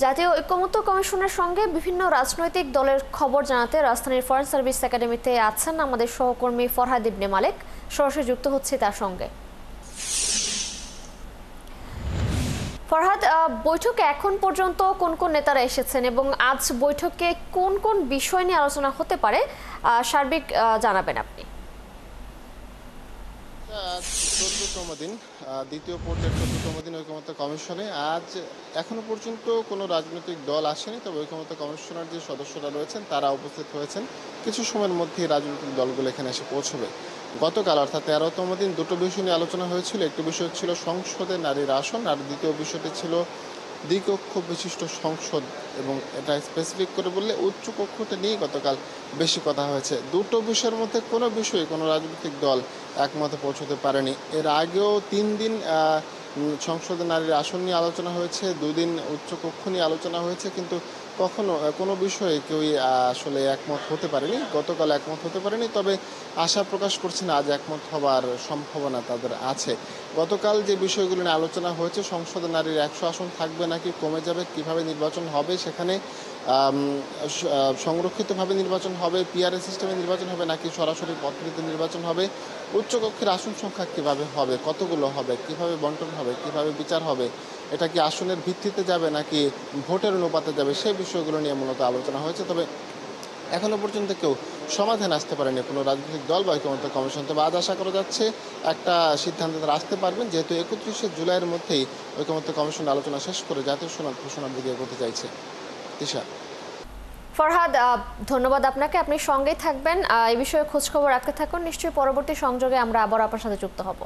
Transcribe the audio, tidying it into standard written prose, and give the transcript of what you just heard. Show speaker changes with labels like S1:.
S1: জাতীয় ঐক্যমত্য কমিশনের সঙ্গে বিভিন্ন রাজনৈতিক দলের খবর জানাতে রাজধানীর ফরেন সার্ভিস একাডেমিতে আছেন আমাদের সহকর্মী ফরহাদ ইবনে মালেক। সরাসরি যুক্ত হচ্ছে তার সঙ্গে। ফরহাদ, বৈঠকে এখন পর্যন্ত কোন কোন নেতারা এসেছেন এবং আজ বৈঠকে কোন কোন বিষয় নিয়ে আলোচনা হতে পারে সার্বিক জানাবেন আপনি?
S2: 14তম দিন, দ্বিতীয় পর্যায়ের 14তম দিন ঐকমত্য কমিশনে। আজ এখনো পর্যন্ত কোনো রাজনৈতিক দল আসেনি, তবে ঐকমত্য কমিশনের যে সদস্যরা রয়েছেন তারা উপস্থিত হয়েছেন। কিছু সময়ের মধ্যেই রাজনৈতিক দলগুলো এখানে এসে পৌঁছবে। গতকাল অর্থাৎ 13তম দিন দুটো বিষয় নিয়ে আলোচনা হয়েছিল। একটি বিষয় ছিল সংসদে নারীর আসন, আর দ্বিতীয় বিষয়টি ছিল দ্বিকক্ষ বিশিষ্ট সংসদ, এবং এটা স্পেসিফিক করে বললে উচ্চ কক্ষটা নিয়েই গতকাল বেশি কথা হয়েছে। দুটো বিষয়ের মধ্যে কোনো বিষয়ে কোনো রাজনৈতিক দল একমতে পৌঁছতে পারেনি। এর আগেও 3 দিন সংসদে নারীর আসন নিয়ে আলোচনা হয়েছে, 2 দিন উচ্চকক্ষ নিয়ে আলোচনা হয়েছে, কিন্তু কখনো কোনো বিষয়ে কেউই আসলে একমত হতে পারেনি। গতকাল একমত হতে পারেনি, তবে আশা প্রকাশ করছেন আজ একমত হবার সম্ভাবনা তাদের আছে। গতকাল যে বিষয়গুলো নিয়ে আলোচনা হয়েছে, সংসদে নারীর 100 আসন থাকবে নাকি কমে যাবে, কিভাবে নির্বাচন হবে, সেখানে সংরক্ষিতভাবে নির্বাচন হবে, পিআরএ সিস্টেমে নির্বাচন হবে নাকি সরাসরি পদ্ধতিতে নির্বাচন হবে, উচ্চকক্ষের আসন সংখ্যা কীভাবে হবে, কতগুলো হবে, কিভাবে বন্টন হবে, কিভাবে বিচার হবে, এটা কি আসনের ভিত্তিতে যাবে নাকি ভোটের অনুপাতে যাবে, সেই বিষয়গুলো নিয়ে মূলত আলোচনা হয়েছে। তবে এখনও পর্যন্ত কেউ সমাধান আসতে পারেনি কোনো রাজনৈতিক দল বা ঐকমত্য কমিশন। তবে আজ আশা করা যাচ্ছে একটা সিদ্ধান্তে তারা আসতে পারবেন, যেহেতু 31শে জুলাইয়ের মধ্যেই ঐকমত্য কমিশন আলোচনা শেষ করে জাতীয় সনদ ঘোষণার দিকে এগোতে চাইছে। তিশা।
S1: ফরহাদ, ধন্যবাদ আপনাকে। আপনি সঙ্গেই থাকবেন, এই বিষয়ে খোঁজখবর রাখতে থাকুন। নিশ্চয়ই পরবর্তী সংযোগে আমরা আবার আপনার সাথে যুক্ত হব।